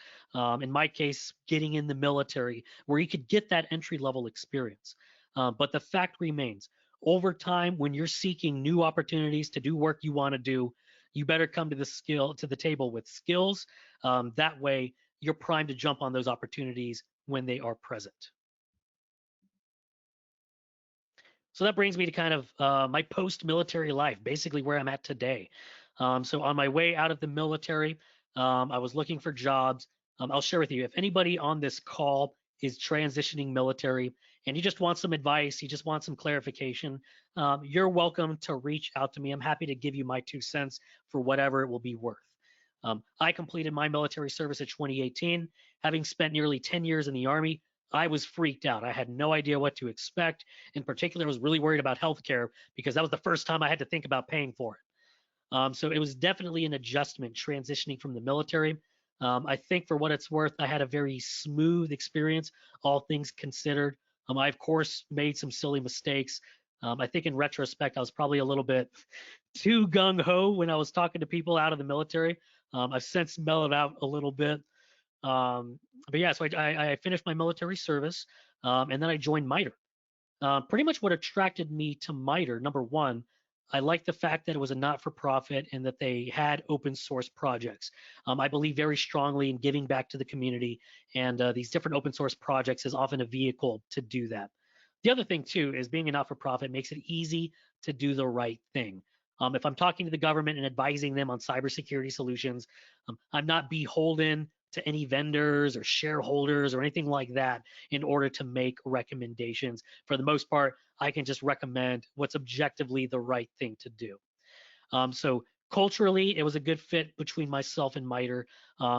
in my case, getting in the military, where you could get that entry-level experience. But the fact remains, over time, when you're seeking new opportunities to do work you want to do, you better come to the table with skills. That way, you're primed to jump on those opportunities when they are present. So that brings me to kind of my post-military life, basically where I'm at today. So on my way out of the military, I was looking for jobs. I'll share with you, if anybody on this call is transitioning military and you just want some advice, you just want some clarification, you're welcome to reach out to me. I'm happy to give you my 2 cents for whatever it will be worth. I completed my military service at 2018. Having spent nearly 10 years in the Army, I was freaked out. I had no idea what to expect. In particular, I was really worried about healthcare because that was the first time I had to think about paying for it. So it was definitely an adjustment transitioning from the military. I think for what it's worth, I had a very smooth experience, all things considered. I, of course, made some silly mistakes. I think in retrospect, I was probably a little bit too gung-ho when I was talking to people out of the military. I've since mellowed out a little bit. But yeah, so I finished my military service, and then I joined Mitre. Pretty much what attracted me to Mitre, number one, I liked the fact that it was a not-for-profit and that they had open source projects. I believe very strongly in giving back to the community, and these different open source projects is often a vehicle to do that. The other thing too is being a not-for-profit makes it easy to do the right thing. If I'm talking to the government and advising them on cybersecurity solutions, I'm not beholden to any vendors or shareholders or anything like that in order to make recommendations. For the most part, I can just recommend what's objectively the right thing to do. So culturally, it was a good fit between myself and Mitre.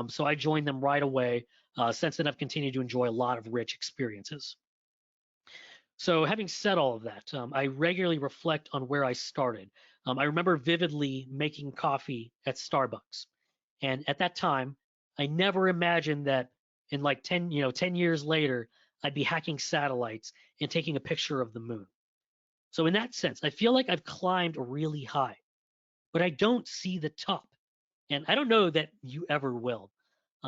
So I joined them right away. Since then, I've continued to enjoy a lot of rich experiences. So having said all of that, I regularly reflect on where I started. I remember vividly making coffee at Starbucks. And at that time, I never imagined that in like 10 years later, I'd be hacking satellites and taking a picture of the moon. So in that sense, I feel like I've climbed really high, but I don't see the top. And I don't know that you ever will.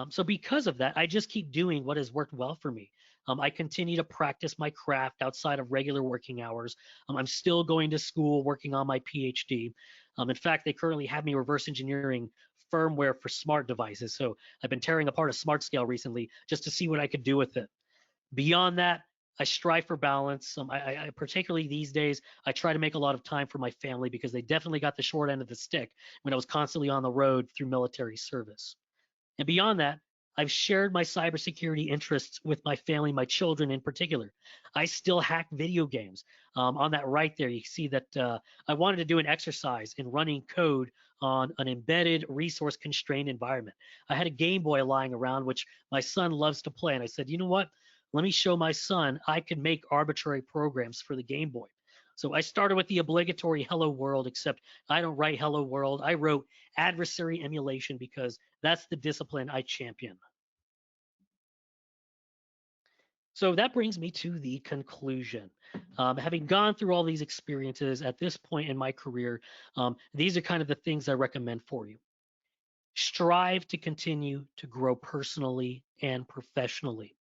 So because of that, I just keep doing what has worked well for me. I continue to practice my craft outside of regular working hours. I'm still going to school, working on my PhD. In fact, they currently have me reverse engineering firmware for smart devices. So I've been tearing apart a smart scale recently just to see what I could do with it. Beyond that, I strive for balance. I particularly these days, I try to make a lot of time for my family because they definitely got the short end of the stick when I was constantly on the road through military service. And beyond that, I've shared my cybersecurity interests with my family, my children in particular. I still hack video games. On that right there, you see that I wanted to do an exercise in running code on an embedded resource constrained environment. I had a Game Boy lying around, which my son loves to play. And I said, you know what? Let me show my son I can make arbitrary programs for the Game Boy. So I started with the obligatory Hello World, except I don't write Hello World. I wrote Adversary Emulation because that's the discipline I champion. So that brings me to the conclusion. Having gone through all these experiences at this point in my career, these are kind of the things I recommend for you. Strive to continue to grow personally and professionally.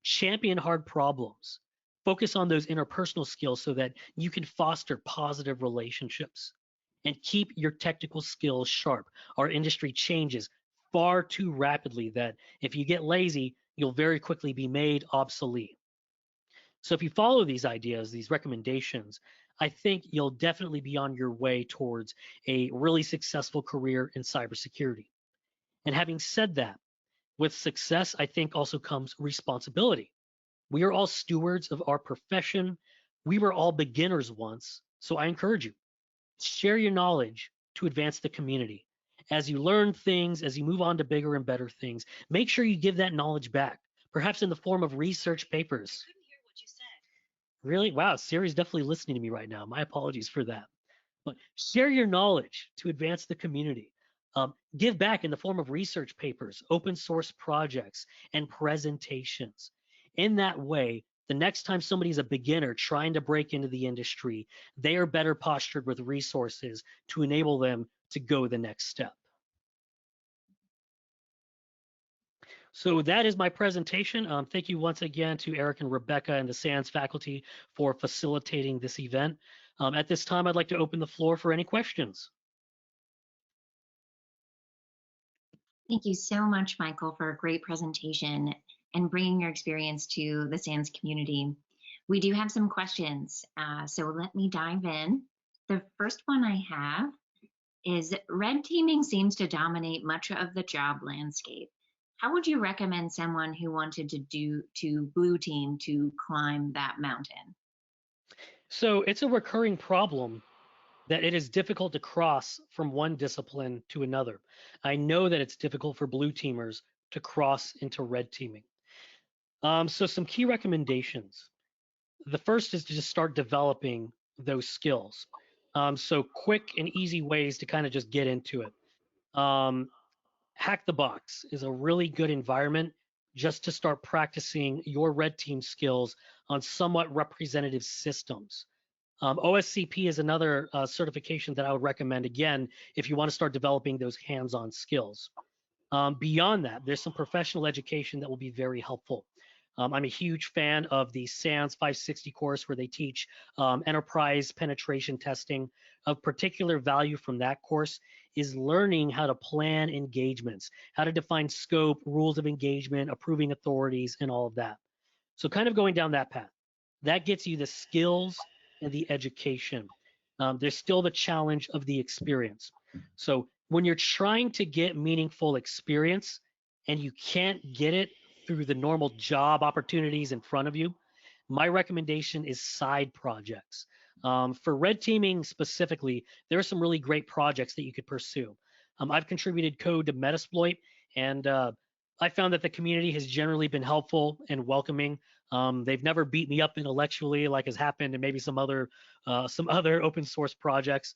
Champion hard problems. Focus on those interpersonal skills so that you can foster positive relationships. And keep your technical skills sharp. Our industry changes far too rapidly that if you get lazy, you'll very quickly be made obsolete. So if you follow these ideas, these recommendations, I think you'll definitely be on your way towards a really successful career in cybersecurity. And having said that, with success, I think also comes responsibility. We are all stewards of our profession. We were all beginners once. So I encourage you, share your knowledge to advance the community. As you learn things, as you move on to bigger and better things, make sure you give that knowledge back, perhaps in the form of research papers. I couldn't hear what you said. Really? Wow, Siri's definitely listening to me right now. My apologies for that. But share your knowledge to advance the community. Give back in the form of research papers, open source projects, and presentations. In that way, the next time somebody's a beginner trying to break into the industry, they are better postured with resources to enable them to go the next step. So that is my presentation. Thank you once again to Eric and Rebecca and the SANS faculty for facilitating this event. At this time, I'd like to open the floor for any questions. Thank you so much, Michael, for a great presentation and bringing your experience to the SANS community. We do have some questions, so let me dive in. The first one I have is red teaming seems to dominate much of the job landscape. How would you recommend someone who wanted to blue team to climb that mountain? So it's a recurring problem that it is difficult to cross from one discipline to another. I know that it's difficult for blue teamers to cross into red teaming. So some key recommendations. The first is to just start developing those skills. So quick and easy ways to kind of just get into it. Um, Hack the Box is a really good environment just to start practicing your red team skills on somewhat representative systems. OSCP is another certification that I would recommend, again, if you want to start developing those hands-on skills. Beyond that, there's some professional education that will be very helpful. I'm a huge fan of the SANS 560 course where they teach enterprise penetration testing. Of particular value from that course is learning how to plan engagements, how to define scope, rules of engagement, approving authorities, and all of that. So kind of going down that path. That gets you the skills and the education. There's still the challenge of the experience. So when you're trying to get meaningful experience and you can't get it through the normal job opportunities in front of you, my recommendation is side projects. For red teaming specifically, there are some really great projects that you could pursue. I've contributed code to Metasploit, and I found that the community has generally been helpful and welcoming. They've never beat me up intellectually like has happened in maybe some other open source projects.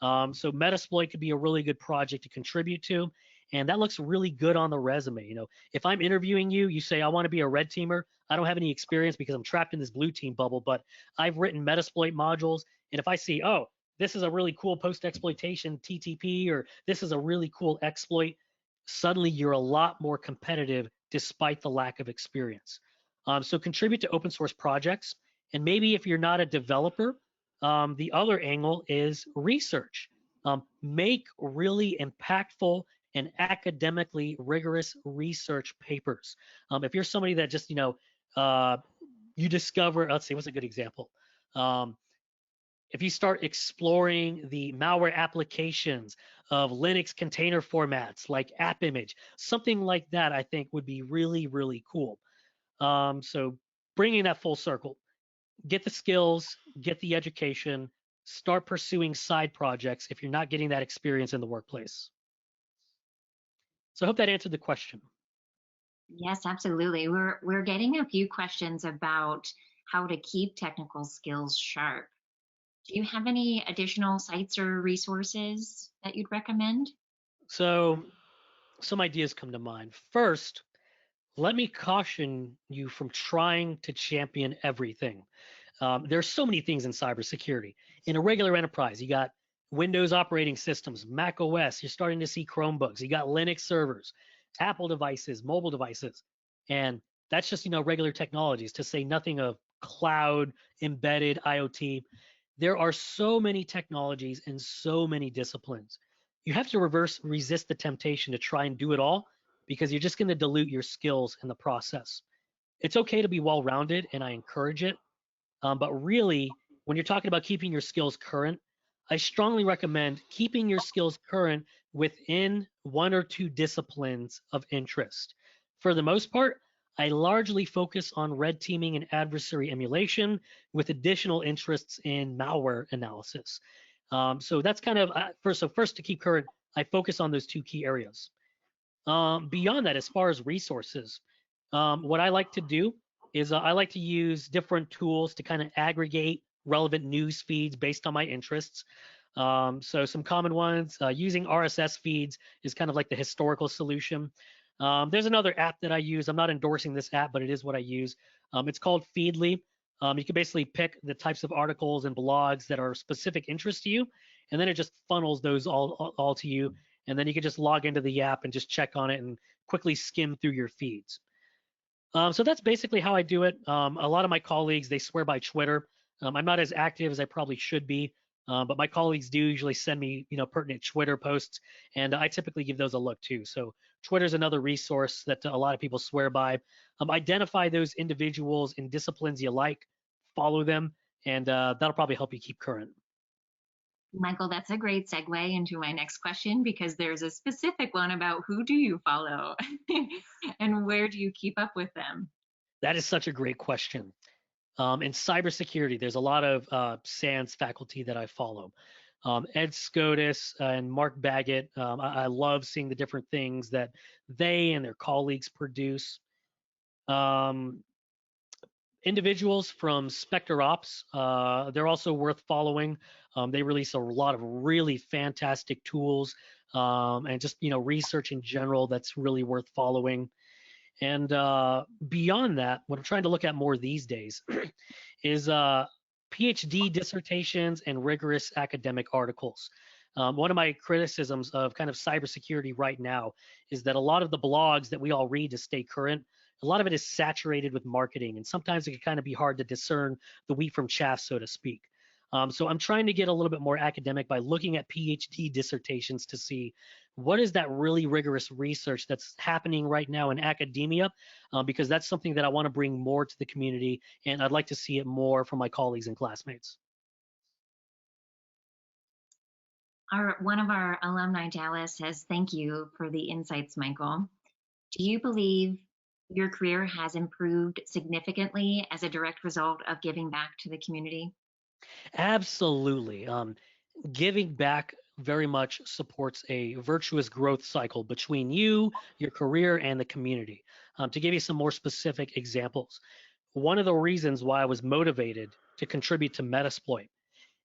So Metasploit could be a really good project to contribute to, and that looks really good on the resume. You know, if I'm interviewing you, you say I want to be a red teamer. I don't have any experience because I'm trapped in this blue team bubble, but I've written Metasploit modules, and if I see, oh, this is a really cool post-exploitation TTP, or this is a really cool exploit, suddenly you're a lot more competitive despite the lack of experience. So contribute to open source projects. And maybe if you're not a developer, the other angle is research. Make really impactful and academically rigorous research papers. If you're somebody that just, you discover, let's see, what's a good example? If you start exploring the malware applications of Linux container formats like AppImage, something like that, I think would be really, really cool. So bringing that full circle, get the skills, get the education, start pursuing side projects if you're not getting that experience in the workplace. So I hope that answered the question. Yes, absolutely. We're getting a few questions about how to keep technical skills sharp. Do you have any additional sites or resources that you'd recommend? So some ideas come to mind. First, let me caution you from trying to champion everything. There's so many things in cybersecurity. In a regular enterprise, you got Windows operating systems, Mac OS, you're starting to see Chromebooks, you got Linux servers, Apple devices, mobile devices, and that's just, regular technologies, to say nothing of cloud, embedded IoT. There are so many technologies and so many disciplines. You have to resist the temptation to try and do it all because you're just going to dilute your skills in the process. It's okay to be well-rounded, and I encourage it. But really, when you're talking about keeping your skills current, I strongly recommend keeping your skills current within one or two disciplines of interest. For the most part, I largely focus on red teaming and adversary emulation with additional interests in malware analysis. So that's kind of first to keep current, I focus on those two key areas. Beyond that, as far as resources, what I like to do is I like to use different tools to kind of aggregate relevant news feeds based on my interests. So some common ones, using RSS feeds is kind of like the historical solution. There's another app that I use. I'm not endorsing this app, but it is what I use. It's called Feedly. You can basically pick the types of articles and blogs that are specific interest to you, and then it just funnels those all to you. And then you can just log into the app and just check on it and quickly skim through your feeds. So that's basically how I do it. A lot of my colleagues, they swear by Twitter. I'm not as active as I probably should be, But my colleagues do usually send me, pertinent Twitter posts, and I typically give those a look too. So Twitter is another resource that a lot of people swear by. Identify those individuals in disciplines you like, follow them, and that'll probably help you keep current. Michael, that's a great segue into my next question, because there's a specific one about who do you follow and where do you keep up with them? That is such a great question. In cybersecurity, there's a lot of SANS faculty that I follow. Ed Scotus and Mark Baggett. I love seeing the different things that they and their colleagues produce. Individuals from Spectre Ops, they're also worth following. They release a lot of really fantastic tools and just research in general that's really worth following. And beyond that, what I'm trying to look at more these days is PhD dissertations and rigorous academic articles. One of my criticisms of kind of cybersecurity right now is that a lot of the blogs that we all read to stay current, a lot of it is saturated with marketing, and sometimes it can kind of be hard to discern the wheat from chaff, so to speak. So I'm trying to get a little bit more academic by looking at PhD dissertations to see what is that really rigorous research that's happening right now in academia, because that's something that I want to bring more to the community, and I'd like to see it more from my colleagues and classmates. One of our alumni, Dallas, says, thank you for the insights, Michael. Do you believe your career has improved significantly as a direct result of giving back to the community? Absolutely. Giving back very much supports a virtuous growth cycle between you, your career, and the community. To give you some more specific examples, one of the reasons why I was motivated to contribute to Metasploit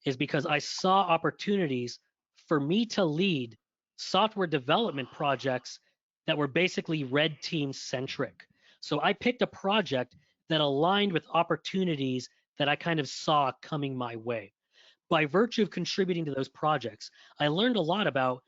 is because I saw opportunities for me to lead software development projects that were basically red team centric. So I picked a project that aligned with opportunities that I kind of saw coming my way. By virtue of contributing to those projects, I learned a lot about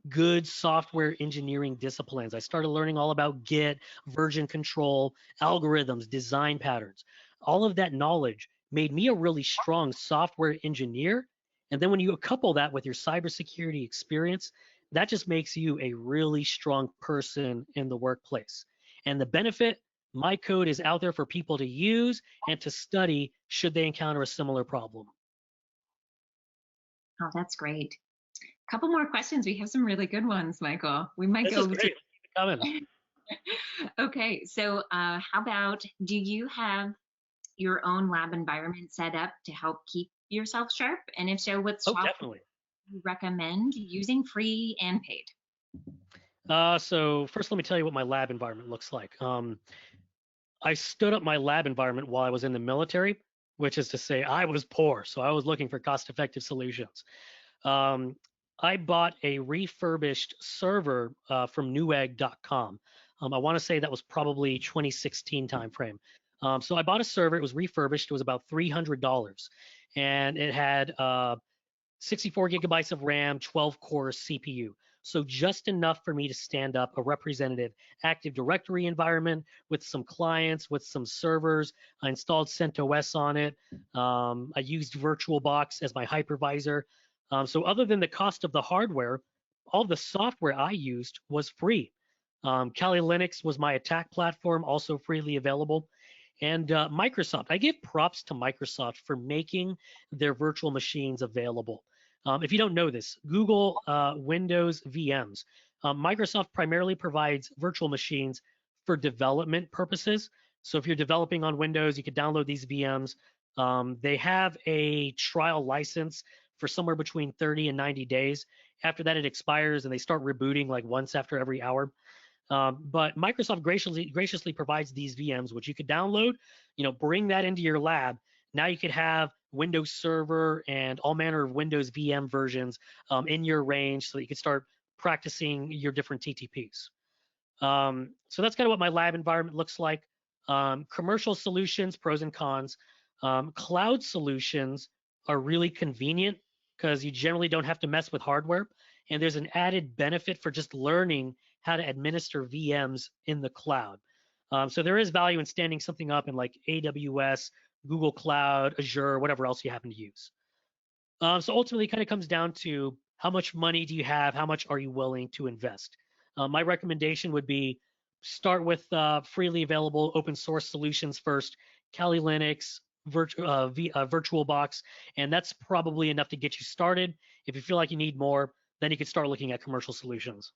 good software engineering disciplines. I started learning all about Git, version control, algorithms, design patterns. All of that knowledge made me a really strong software engineer. And then when you couple that with your cybersecurity experience, that just makes you a really strong person in the workplace. And the benefit, my code is out there for people to use and to study should they encounter a similar problem. Oh, that's great. A couple more questions. We have some really good ones, Michael. We might This go is great. Keep it coming. Okay, so how about, do you have your own lab environment set up to help keep yourself sharp? And if so, what Oh, software definitely. do you recommend using, free and paid? So first, let me tell you what my lab environment looks like. I stood up my lab environment while I was in the military, which is to say I was poor, so I was looking for cost-effective solutions. Um, I bought a refurbished server from newegg.com. I want to say that was probably 2016 timeframe. So I bought a server. It was refurbished. It was about $300, and it had 64 gigabytes of RAM, 12 core CPU. So just enough for me to stand up a representative Active Directory environment with some clients, with some servers. I installed CentOS on it. I used VirtualBox as my hypervisor. So other than the cost of the hardware, all the software I used was free. Kali Linux was my attack platform, also freely available. And Microsoft, I give props to Microsoft for making their virtual machines available. If you don't know this, Google Windows VMs. Microsoft primarily provides virtual machines for development purposes. So if you're developing on Windows, you could download these VMs. They have a trial license for somewhere between 30 and 90 days. After that, it expires and they start rebooting like once after every hour. But Microsoft graciously provides these VMs, which you could download, bring that into your lab. Now you could have Windows Server and all manner of Windows VM versions in your range so that you could start practicing your different TTPs. So that's kind of what my lab environment looks like. Commercial solutions, pros and cons. Cloud solutions are really convenient because you generally don't have to mess with hardware. And there's an added benefit for just learning how to administer VMs in the cloud. So there is value in standing something up in like AWS, Google Cloud, Azure, whatever else you happen to use. So ultimately, it kind of comes down to how much money do you have? How much are you willing to invest? My recommendation would be start with freely available open source solutions first, Kali Linux, VirtualBox, and that's probably enough to get you started. If you feel like you need more, then you can start looking at commercial solutions.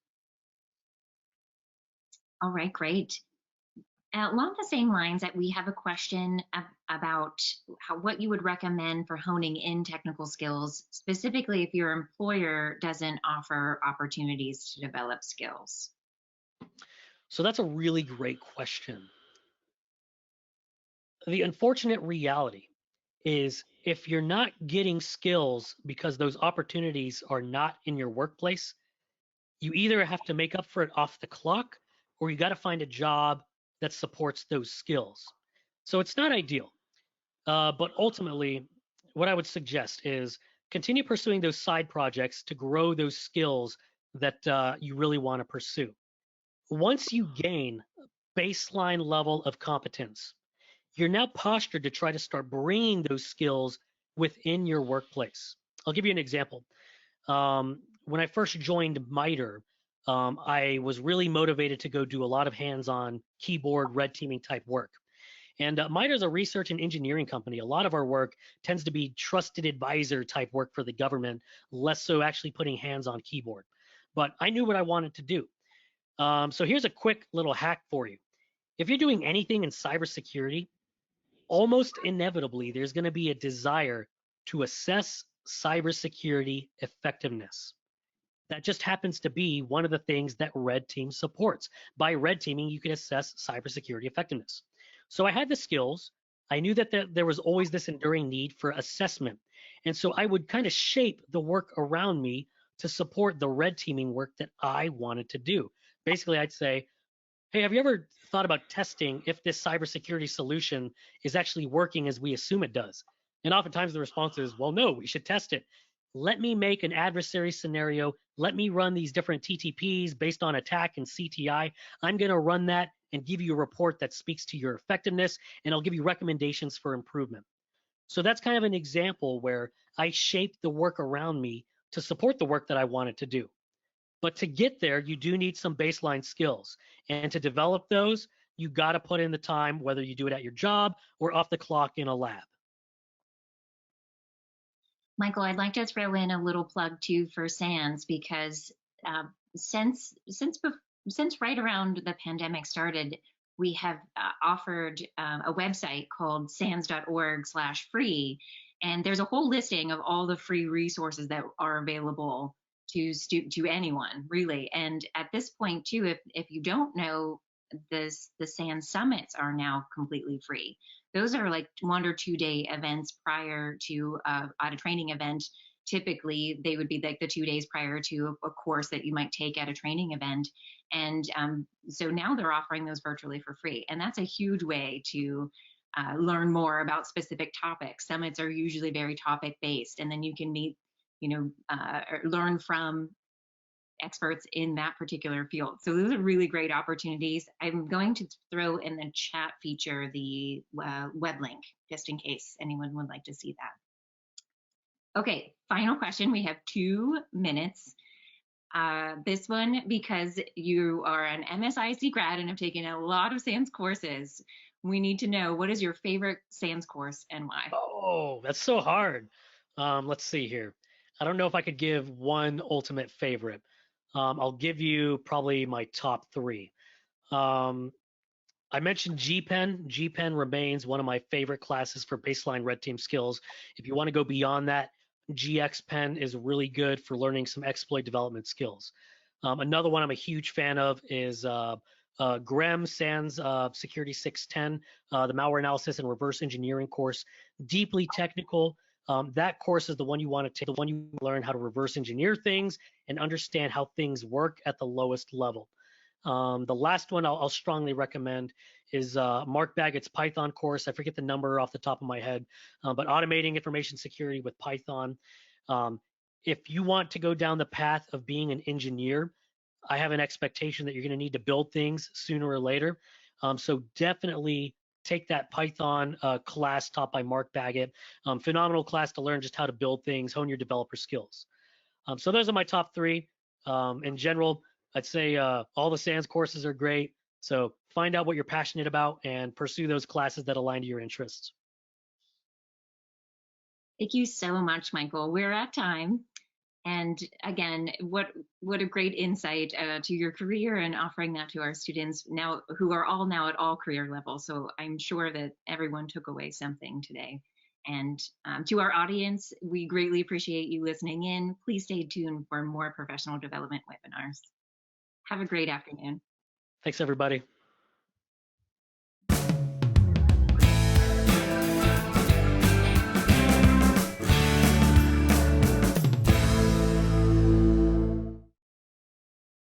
All right, great. Along the same lines, that we have a question about what you would recommend for honing in technical skills, specifically if your employer doesn't offer opportunities to develop skills. So that's a really great question. The unfortunate reality is if you're not getting skills because those opportunities are not in your workplace, you either have to make up for it off the clock or you got to find a job that supports those skills. So it's not ideal. But ultimately, what I would suggest is continue pursuing those side projects to grow those skills that you really want to pursue. Once you gain baseline level of competence, you're now postured to try to start bringing those skills within your workplace. I'll give you an example. When I first joined Mitre, I was really motivated to go do a lot of hands-on keyboard red teaming type work. And Mitre is a research and engineering company. A lot of our work tends to be trusted advisor type work for the government, less so actually putting hands on keyboard. But I knew what I wanted to do. So here's a quick little hack for you. If you're doing anything in cybersecurity, almost inevitably there's going to be a desire to assess cybersecurity effectiveness. That just happens to be one of the things that Red Team supports. By red teaming, you can assess cybersecurity effectiveness. So I had the skills. I knew that there was always this enduring need for assessment. And so I would kind of shape the work around me to support the red teaming work that I wanted to do. Basically, I'd say, hey, have you ever thought about testing if this cybersecurity solution is actually working as we assume it does? And oftentimes the response is, well, no, we should test it. Let me make an adversary scenario. Let me run these different TTPs based on attack and CTI. I'm going to run that and give you a report that speaks to your effectiveness, and I'll give you recommendations for improvement. So that's kind of an example where I shaped the work around me to support the work that I wanted to do. But to get there, you do need some baseline skills. And to develop those, you got to put in the time, whether you do it at your job or off the clock in a lab. Michael, I'd like to throw in a little plug too for SANS, because since right around the pandemic started, we have offered a website called SANS.org/free, and there's a whole listing of all the free resources that are available to anyone, really. And at this point too, if you don't know, the SANS summits are now completely free. Those are like 1 or 2 day events prior to at a training event. Typically, they would be like the 2 days prior to a course that you might take at a training event. And so now they're offering those virtually for free. And that's a huge way to learn more about specific topics. Summits are usually very topic based, and then you can meet, or learn from experts in that particular field. So those are really great opportunities. I'm going to throw in the chat feature the web link, just in case anyone would like to see that. Okay, final question. We have 2 minutes. This one, because you are an MSIC grad and have taken a lot of SANS courses, we need to know, what is your favorite SANS course and why? Oh, that's so hard. Let's see here. I don't know if I could give one ultimate favorite. I'll give you probably my top 3. I mentioned GPen. GPen remains one of my favorite classes for baseline red team skills. If you want to go beyond that, GXPen is really good for learning some exploit development skills. Another one I'm a huge fan of is GREM SANS Security 610, the malware analysis and reverse engineering course. Deeply technical. That course is the one you want to take, the one you learn how to reverse engineer things and understand how things work at the lowest level. The last one I'll strongly recommend is Mark Baggett's Python course. I forget the number off the top of my head, but automating information security with Python. If you want to go down the path of being an engineer, I have an expectation that you're going to need to build things sooner or later. So definitely take that Python class taught by Mark Baggett. Phenomenal class to learn just how to build things, hone your developer skills. So those are my top 3. In general, I'd say all the SANS courses are great. So find out what you're passionate about and pursue those classes that align to your interests. Thank you so much, Michael. We're at time. And again, what a great insight to your career and offering that to our students now who are all now at all career levels. So I'm sure that everyone took away something today. And to our audience, we greatly appreciate you listening in. Please stay tuned for more professional development webinars. Have a great afternoon. Thanks, everybody.